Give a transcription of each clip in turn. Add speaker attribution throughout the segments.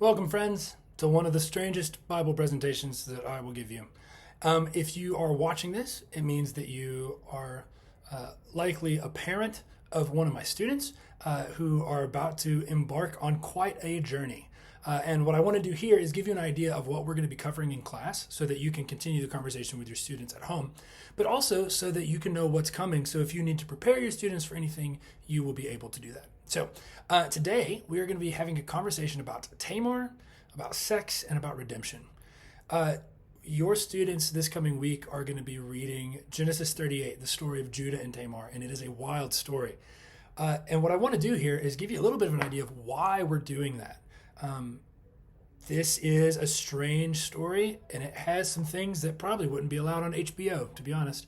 Speaker 1: Welcome, friends, to one of the strangest Bible presentations that I will give you. If you are watching this, it means that you are likely a parent of one of my students who are about to embark on quite a journey. And what I want to do here is give you an idea of what we're going to be covering in class so that you can continue the conversation with your students at home, but also so that you can know what's coming. So if you need to prepare your students for anything, you will be able to do that. So today we are going to be having a conversation about Tamar, about sex, and about redemption. Your students this coming week are going to be reading Genesis 38, the story of Judah and Tamar, and it is a wild story. And what I want to do here is give you a little bit of an idea of why we're doing that. This is a strange story, and it has some things that probably wouldn't be allowed on HBO, to be honest.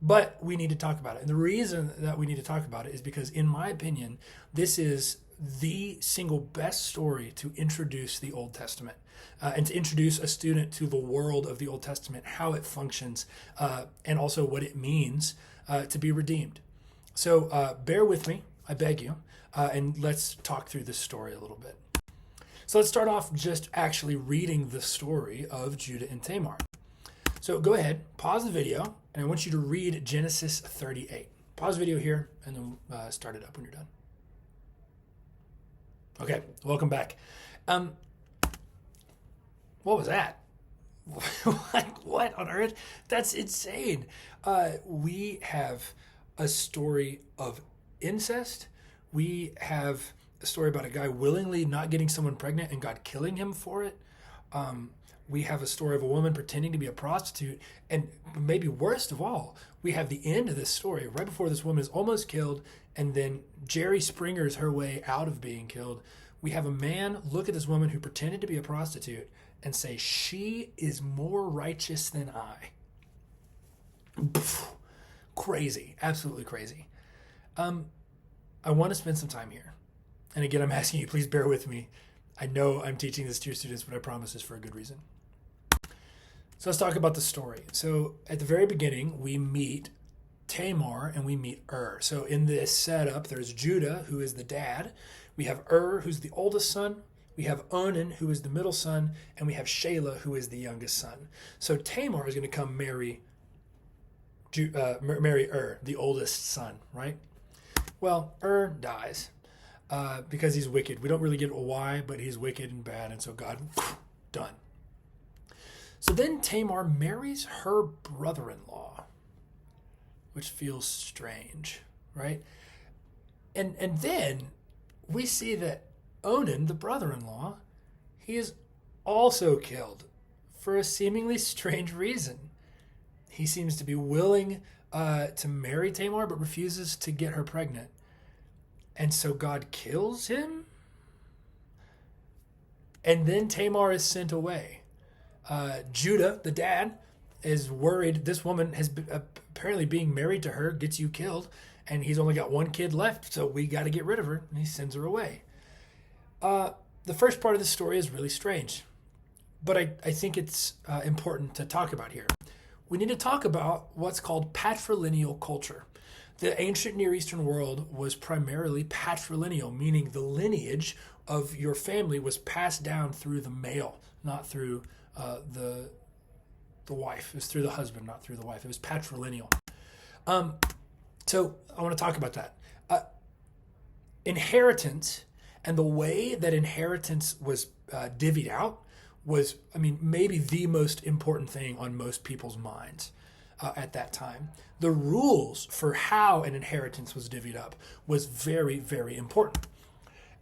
Speaker 1: But we need to talk about it. And the reason that we need to talk about it is because, in my opinion, this is the single best story to introduce the Old Testament and to introduce a student to the world of the Old Testament, how it functions, and also what it means to be redeemed. So bear with me, I beg you, and let's talk through this story a little bit. So let's start off just actually reading the story of Judah and Tamar. So go ahead, pause the video, and I want you to read Genesis 38. Pause the video here, and then start it up when you're done. Okay, welcome back. What was that? What on earth? That's insane. We have a story of incest. We have a story about a guy willingly not getting someone pregnant and God killing him for it. We have a story of a woman pretending to be a prostitute. And maybe worst of all, we have the end of this story right before this woman is almost killed, and then Jerry Springer's her way out of being killed. We have a man look at this woman who pretended to be a prostitute and say, she is more righteous than I. Crazy, absolutely crazy. I want to spend some time here. And again, I'm asking you, please bear with me. I know I'm teaching this to your students, but I promise it's for a good reason. So let's talk about the story. So at the very beginning, we meet Tamar and we meet So in this setup, there's Judah, who is the dad. We have who's the oldest son. We have Onan, who is the middle son. And we have Shelah, who is the youngest son. So Tamar is going to come marry the oldest son, right? Well, dies because he's wicked. We don't really get why, but he's wicked and bad, and so God, done. So then Tamar marries her brother-in-law, which feels strange, right? And then we see that Onan, the brother-in-law, he is also killed for a seemingly strange reason. He seems to be willing to marry Tamar, but refuses to get her pregnant. And so God kills him? And then Tamar is sent away. Judah, the dad, is worried this woman has been, apparently being married to her gets you killed, and he's only got one kid left, so we got to get rid of her, and he sends her away. The first part of the story is really strange, but I think it's important to talk about here. We need to talk about what's called patrilineal culture. The ancient Near Eastern world was primarily patrilineal, meaning the lineage of your family was passed down through the male, not through the wife. It was through the husband, not through the wife. It was patrilineal. So I want to talk about that. Inheritance and the way that inheritance was divvied out was, maybe the most important thing on most people's minds at that time. The rules for how an inheritance was divvied up was very, very important.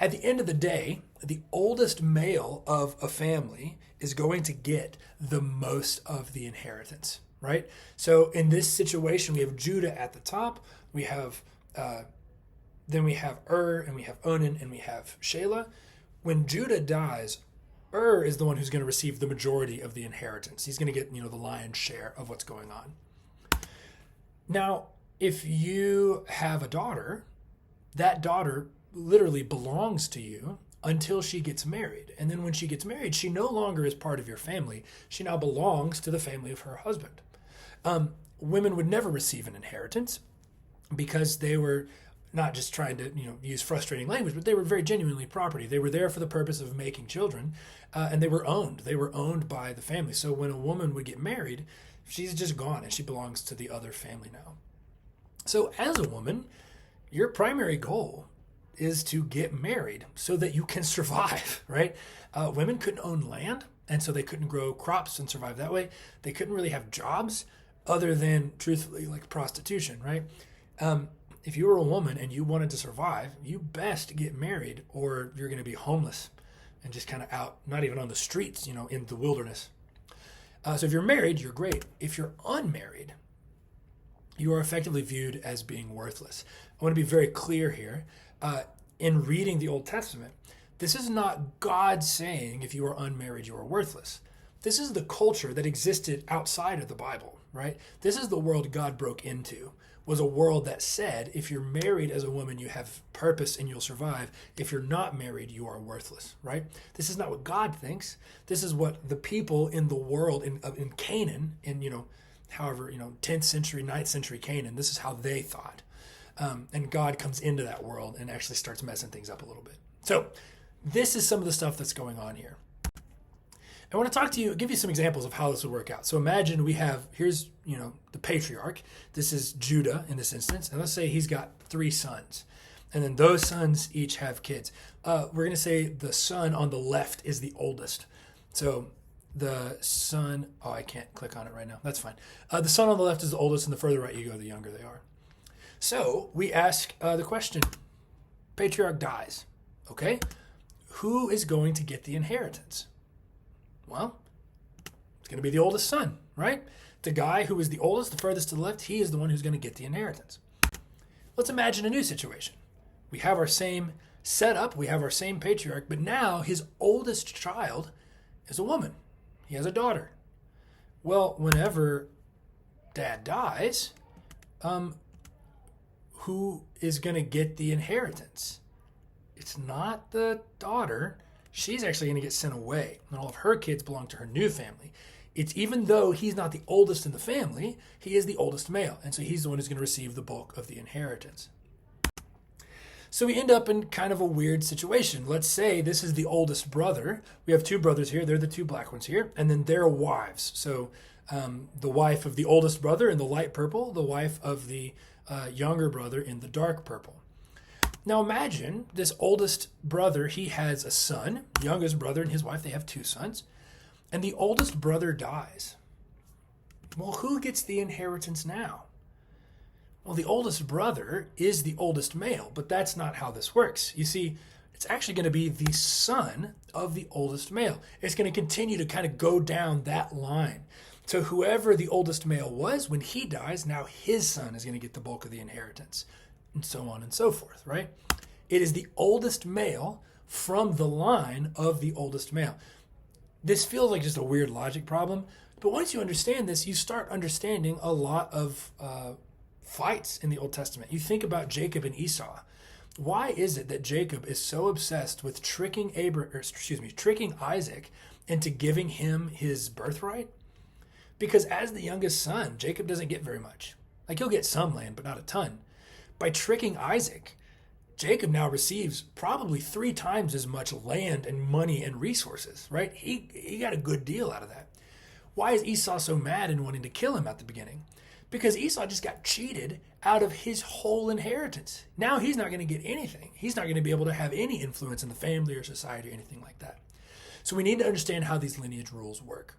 Speaker 1: At the end of the day, the oldest male of a family is going to get the most of the inheritance, right? So in this situation, we have Judah at the top. We have then we have and we have Onan, and we have Shelah. When Judah dies, is the one who's going to receive the majority of the inheritance. He's going to get, the lion's share of what's going on. Now, if you have a daughter, that daughter literally belongs to you until she gets married. And then when she gets married, she no longer is part of your family. She now belongs to the family of her husband. Women would never receive an inheritance because they were not just trying to use frustrating language, but they were very genuinely property. They were there for the purpose of making children, and they were owned. They were owned by the family. So when a woman would get married, she's just gone and she belongs to the other family now. So as a woman, your primary goal is to get married so that you can survive, right? Women couldn't own land, and so they couldn't grow crops and survive that way. They couldn't really have jobs other than, truthfully, like prostitution, right? If you were a woman and you wanted to survive, you best get married or you're going to be homeless and just kind of out, not even on the streets, in the wilderness. So if you're married, you're great. If you're unmarried, you are effectively viewed as being worthless. I want to be very clear here. In reading the Old Testament, this is not God saying if you are unmarried, you are worthless. This is the culture that existed outside of the Bible, right? This is the world God broke into, was a world that said, if you're married as a woman, you have purpose and you'll survive. If you're not married, you are worthless, right? This is not what God thinks. This is what the people in the world, in Canaan, in, 10th century, 9th century Canaan, this is how they thought. And God comes into that world and actually starts messing things up a little bit. So this is some of the stuff that's going on here. I want to talk to you, give you some examples of how this would work out. So imagine here's the patriarch. This is Judah in this instance. And let's say he's got 3 sons. And then those sons each have kids. We're going to say the son on the left is the oldest. So the son, I can't click on it right now. That's fine. The son on the left is the oldest, and the further right you go, the younger they are. So we ask the question, patriarch dies, okay? Who is going to get the inheritance? Well, it's going to be the oldest son, right? The guy who is the oldest, the furthest to the left, he is the one who's going to get the inheritance. Let's imagine a new situation. We have our same setup, we have our same patriarch, but now his oldest child is a woman. He has a daughter. Well, whenever dad dies, who is going to get the inheritance? It's not the daughter. She's actually going to get sent away, and all of her kids belong to her new family. It's even though he's not the oldest in the family, he is the oldest male, and so he's the one who's going to receive the bulk of the inheritance. So we end up in kind of a weird situation. Let's say this is the oldest brother. We have 2 brothers here. They're the 2 black ones here, and then their wives. So the wife of the oldest brother in the light purple, the wife of the younger brother in the dark purple. Now imagine this oldest brother, he has a son, youngest brother and his wife, they have 2 sons, and the oldest brother dies. Well, who gets the inheritance now? Well, the oldest brother is the oldest male, but that's not how this works. You see, it's actually going to be the son of the oldest male. It's going to continue to kind of go down that line. So whoever the oldest male was, when he dies, now his son is going to get the bulk of the inheritance, and so on and so forth, right? It is the oldest male from the line of the oldest male. This feels like just a weird logic problem, but once you understand this, you start understanding a lot of fights in the Old Testament. You think about Jacob and Esau. Why is it that Jacob is so obsessed with tricking Isaac into giving him his birthright? Because as the youngest son, Jacob doesn't get very much. Like, he'll get some land, but not a ton. By tricking Isaac, Jacob now receives probably 3 times as much land and money and resources, right? He got a good deal out of that. Why is Esau so mad and wanting to kill him at the beginning? Because Esau just got cheated out of his whole inheritance. Now he's not going to get anything. He's not going to be able to have any influence in the family or society or anything like that. So we need to understand how these lineage rules work.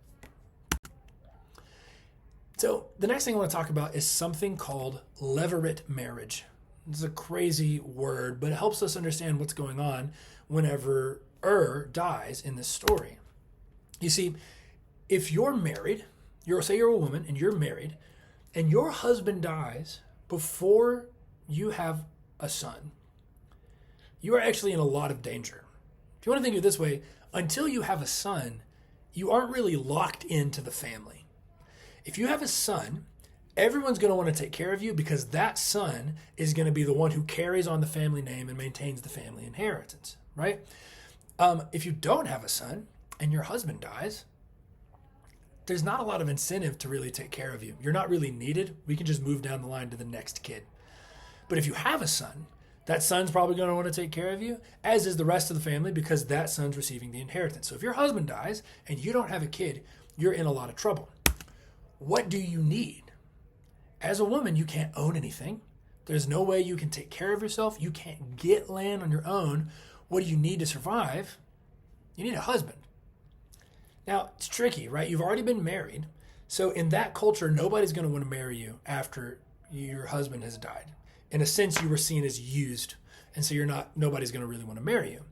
Speaker 1: So the next thing I want to talk about is something called levirate marriage. It's a crazy word, but it helps us understand what's going on whenever dies in this story. You see, if you're married, say you're a woman and you're married, and your husband dies before you have a son, you are actually in a lot of danger. If you want to think of it this way, until you have a son, you aren't really locked into the family. If you have a son, everyone's going to want to take care of you because that son is going to be the one who carries on the family name and maintains the family inheritance, right? If you don't have a son and your husband dies, there's not a lot of incentive to really take care of you. You're not really needed. We can just move down the line to the next kid. But if you have a son, That son's probably going to want to take care of you, as is the rest of the family, because that son's receiving the inheritance. So if your husband dies and you don't have a kid, you're in a lot of trouble. What do you need? As a woman, you can't own anything. There's no way you can take care of yourself. You can't get land on your own. What do you need to survive? You need a husband. Now, it's tricky, right? You've already been married. So in that culture, nobody's going to want to marry you after your husband has died. In a sense, you were seen as used. And so nobody's going to really want to marry you.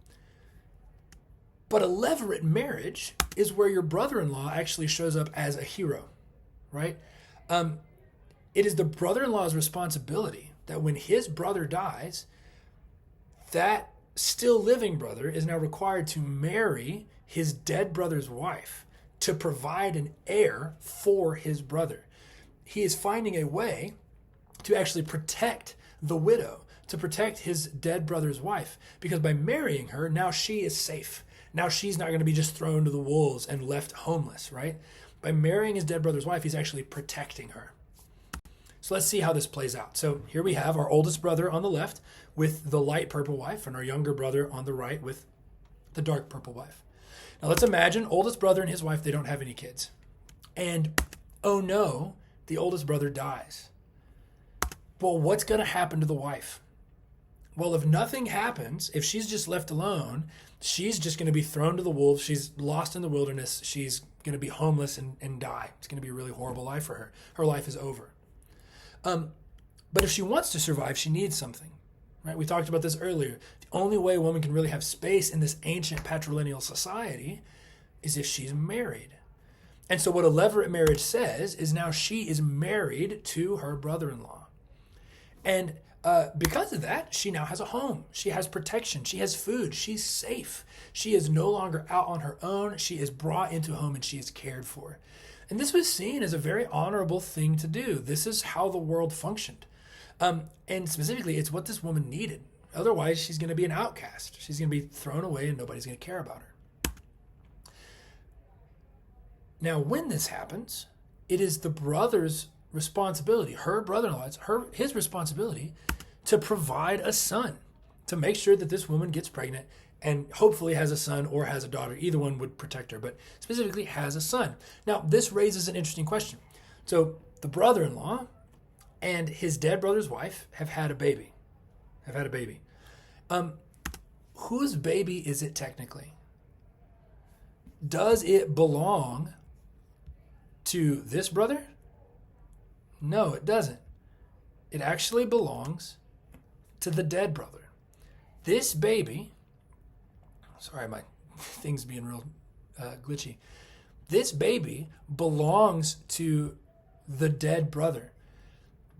Speaker 1: But a levirate marriage is where your brother-in-law actually shows up as a hero, right? It is the brother-in-law's responsibility that when his brother dies, that still living brother is now required to marry his dead brother's wife to provide an heir for his brother. He is finding a way to actually protect the widow, to protect his dead brother's wife, because by marrying her, now she is safe. Now she's not going to be just thrown to the wolves and left homeless, right? By marrying his dead brother's wife, he's actually protecting her. So let's see how this plays out. So here we have our oldest brother on the left with the light purple wife, and our younger brother on the right with the dark purple wife. Now let's imagine oldest brother and his wife, they don't have any kids. And oh no, the oldest brother dies. Well, what's going to happen to the wife? Well, if nothing happens, if she's just left alone, she's just going to be thrown to the wolves. She's lost in the wilderness. She's going to be homeless and die. It's going to be a really horrible life for her. Her life is over. But if she wants to survive, she needs something, right? We talked about this earlier. The only way a woman can really have space in this ancient patrilineal society is if she's married. And so what a levirate marriage says is now she is married to her brother-in-law. And because of that, she now has a home. She has protection. She has food. She's safe. She is no longer out on her own. She is brought into a home and she is cared for. And this was seen as a very honorable thing to do. This is how the world functioned. And specifically, it's what this woman needed. Otherwise, she's going to be an outcast. She's going to be thrown away and nobody's going to care about her. Now, when this happens, it is the brother's responsibility, her brother-in-law's, his responsibility to provide a son, to make sure that this woman gets pregnant and hopefully has a son or has a daughter. Either one would protect her, but specifically has a son. Now, this raises an interesting question. So the brother-in-law and his dead brother's wife have had a baby. Whose baby is it technically? Does it belong to this brother? No, it doesn't. It actually belongs to the dead brother. This baby, sorry, my thing's being real glitchy. This baby belongs to the dead brother.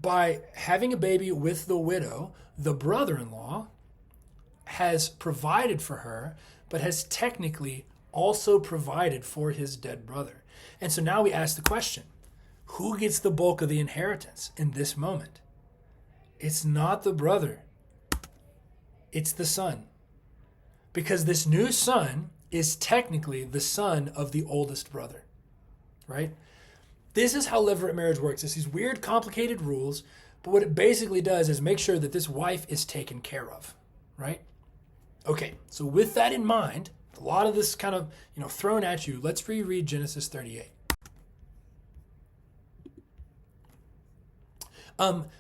Speaker 1: By having a baby with the widow, the brother-in-law has provided for her, but has technically also provided for his dead brother. And so now we ask the question, who gets the bulk of the inheritance in this moment? It's not the brother. It's the son. Because this new son is technically the son of the oldest brother, right? This is how levirate marriage works. It's these weird, complicated rules, but what it basically does is make sure that this wife is taken care of, right? Okay, so with that in mind, a lot of this kind of, thrown at you, let's reread Genesis 38.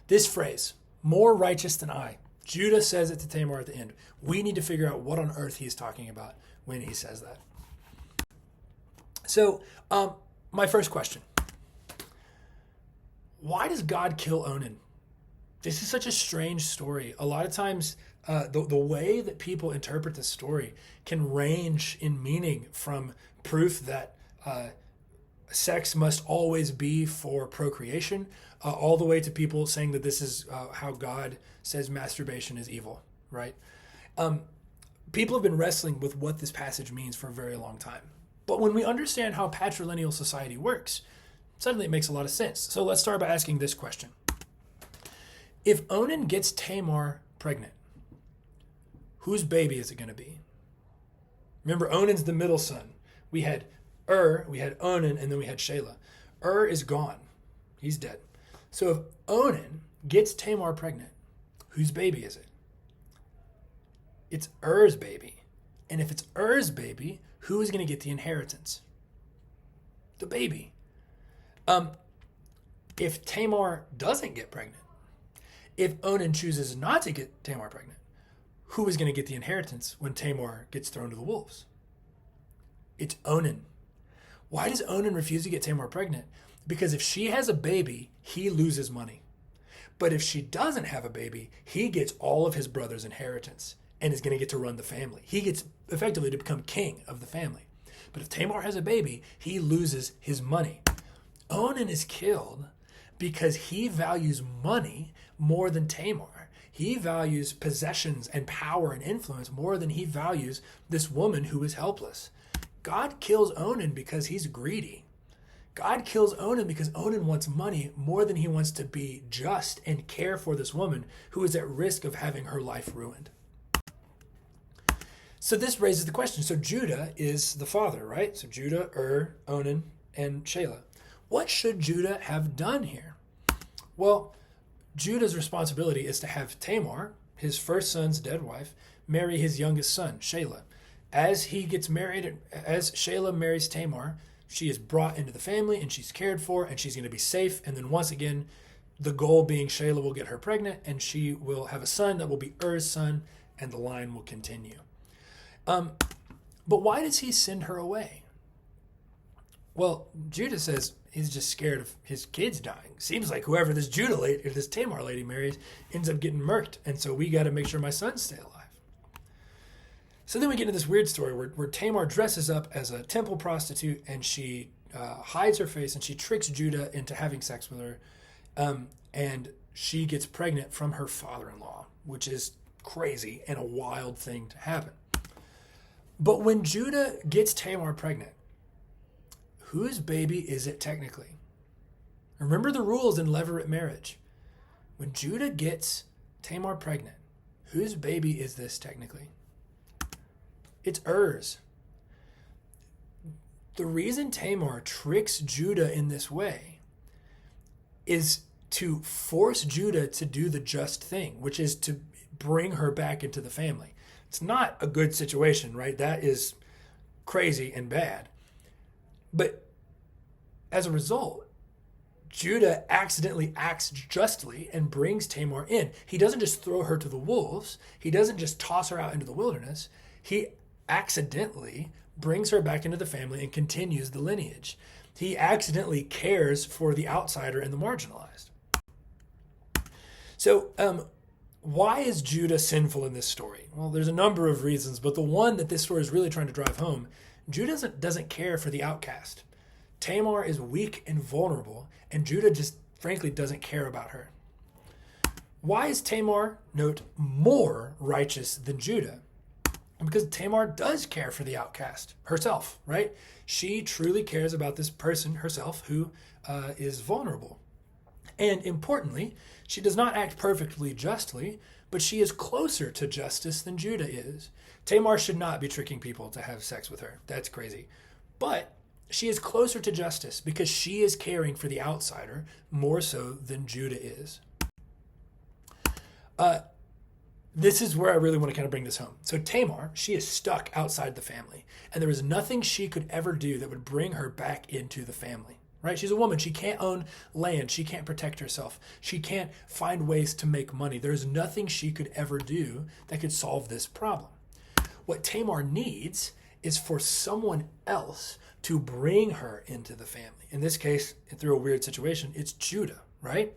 Speaker 1: This phrase, more righteous than I, Judah says it to Tamar at the end. We need to figure out what on earth he's talking about when he says that. So, my first question. Why does God kill Onan? This is such a strange story. A lot of times, the way that people interpret this story can range in meaning from proof that sex must always be for procreation, all the way to people saying that this is how God says masturbation is evil, right? People have been wrestling with what this passage means for a very long time. But when we understand how patrilineal society works, suddenly it makes a lot of sense. So let's start by asking this question. If Onan gets Tamar pregnant, whose baby is it going to be? Remember, Onan's the middle son. We had we had Onan, and then we had Shelah. Is gone. He's dead. So if Onan gets Tamar pregnant, whose baby is it? It's Er's baby. And if it's Er's baby, who is going to get the inheritance? The baby. If Tamar doesn't get pregnant, if Onan chooses not to get Tamar pregnant, who is going to get the inheritance when Tamar gets thrown to the wolves? It's Onan. Why does Onan refuse to get Tamar pregnant? Because if she has a baby, he loses money. But if she doesn't have a baby, he gets all of his brother's inheritance and is going to get to run the family. He gets effectively to become king of the family. But if Tamar has a baby, he loses his money. Onan is killed because he values money more than Tamar. He values possessions and power and influence more than he values this woman who is helpless. God kills Onan because he's greedy. God kills Onan because Onan wants money more than he wants to be just and care for this woman who is at risk of having her life ruined. So this raises the question. So Judah is the father, right? So Judah, Onan, and Shelah. What should Judah have done here? Well, Judah's responsibility is to have Tamar, his first son's dead wife, marry his youngest son, Shelah. As he gets married, as Shelah marries Tamar, she is brought into the family and she's cared for and she's going to be safe. And then once again, the goal being Shelah will get her pregnant and she will have a son that will be Er's son and the line will continue. But why does he send her away? Well, Judah says he's just scared of his kids dying. Seems like whoever this this Tamar lady marries ends up getting murked. And so we got to make sure my sons stay alive. So then we get into this weird story where Tamar dresses up as a temple prostitute and she hides her face and she tricks Judah into having sex with her. And she gets pregnant from her father-in-law, which is crazy and a wild thing to happen. But when Judah gets Tamar pregnant, whose baby is it technically? Remember the rules in levirate marriage. When Judah gets Tamar pregnant, whose baby is this technically? It's Er's. The reason Tamar tricks Judah in this way is to force Judah to do the just thing, which is to bring her back into the family. It's not a good situation, right? That is crazy and bad. But as a result, Judah accidentally acts justly and brings Tamar in. He doesn't just throw her to the wolves. He doesn't just toss her out into the wilderness. He accidentally brings her back into the family and continues the lineage. He accidentally cares for the outsider and the marginalized. So, why is Judah sinful in this story? Well, there's a number of reasons, but the one that this story is really trying to drive home, Judah doesn't care for the outcast. Tamar is weak and vulnerable, and Judah just frankly doesn't care about her. Why is Tamar, note, more righteous than Judah? Because Tamar does care for the outcast herself, right? She truly cares about this person herself who is vulnerable. And importantly, she does not act perfectly justly, but she is closer to justice than Judah is. Tamar should not be tricking people to have sex with her. That's crazy. But she is closer to justice because she is caring for the outsider more so than Judah is. This is where I really want to kind of bring this home. So Tamar, she is stuck outside the family, and there is nothing she could ever do that would bring her back into the family. Right? She's a woman. She can't own land. She can't protect herself. She can't find ways to make money. There's nothing she could ever do that could solve this problem. What Tamar needs is for someone else to bring her into the family. In this case, through a weird situation, it's Judah, right?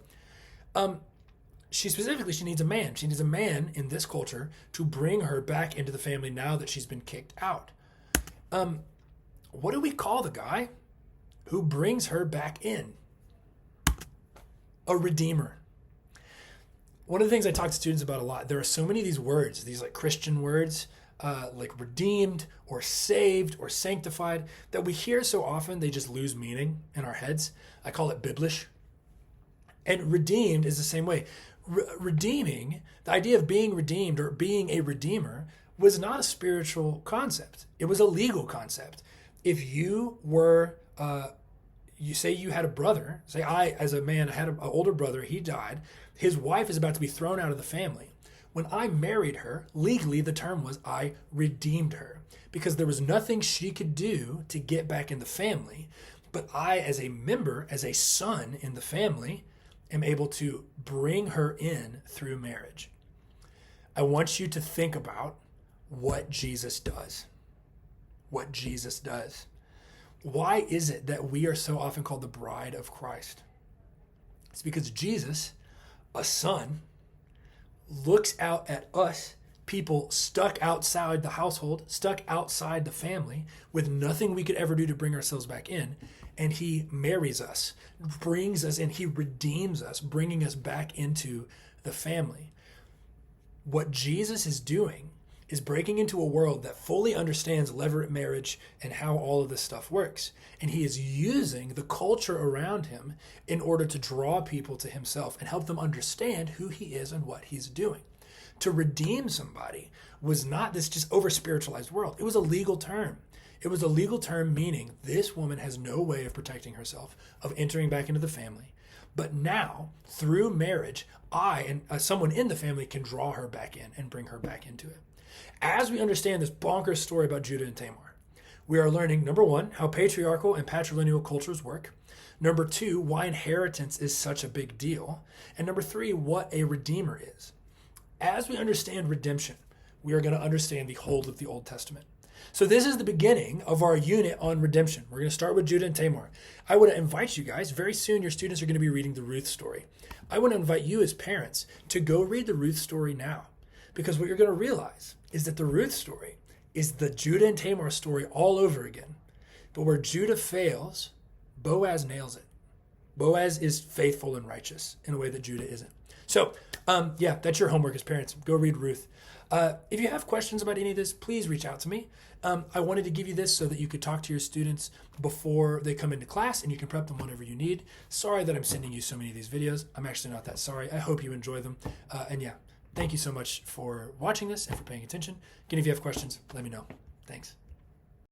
Speaker 1: She needs a man. She needs a man in this culture to bring her back into the family now that she's been kicked out. What do we call the guy who brings her back in? A redeemer. One of the things I talk to students about a lot, there are so many of these words, these like Christian words, like redeemed or saved or sanctified, that we hear so often they just lose meaning in our heads. I call it Biblish. And redeemed is the same way. Redeeming, the idea of being redeemed or being a redeemer was not a spiritual concept. It was a legal concept. If you were you say you had a brother, say I, as a man, I had an older brother, he died, his wife is about to be thrown out of the family. When I married her, legally the term was I redeemed her, because there was nothing she could do to get back in the family. But I, as a member, as a son in the family, am able to bring her in through marriage. I want you to think about what Jesus does. What Jesus does. Why is it that we are so often called the bride of Christ? It's because Jesus, a son, looks out at us, people stuck outside the household, stuck outside the family, with nothing we could ever do to bring ourselves back in, and he marries us, brings us in, he redeems us, bringing us back into the family. What Jesus is doing is breaking into a world that fully understands levirate marriage and how all of this stuff works. And he is using the culture around him in order to draw people to himself and help them understand who he is and what he's doing. To redeem somebody was not this just over-spiritualized world. It was a legal term. It was a legal term meaning this woman has no way of protecting herself, of entering back into the family. But now, through marriage, I and someone in the family can draw her back in and bring her back into it. As we understand this bonkers story about Judah and Tamar, we are learning, number one, how patriarchal and patrilineal cultures work. Number two, why inheritance is such a big deal. And number three, what a redeemer is. As we understand redemption, we are going to understand the whole of the Old Testament. So this is the beginning of our unit on redemption. We're going to start with Judah and Tamar. I want to invite you guys, very soon your students are going to be reading the Ruth story. I want to invite you as parents to go read the Ruth story now. Because what you're going to realize is that the Ruth story is the Judah and Tamar story all over again. But where Judah fails, Boaz nails it. Boaz is faithful and righteous in a way that Judah isn't. So, that's your homework as parents. Go read Ruth. If you have questions about any of this, please reach out to me. I wanted to give you this so that you could talk to your students before they come into class and you can prep them whenever you need. Sorry that I'm sending you so many of these videos. I'm actually not that sorry. I hope you enjoy them. Thank you so much for watching this and for paying attention. Again, if you have questions, let me know. Thanks.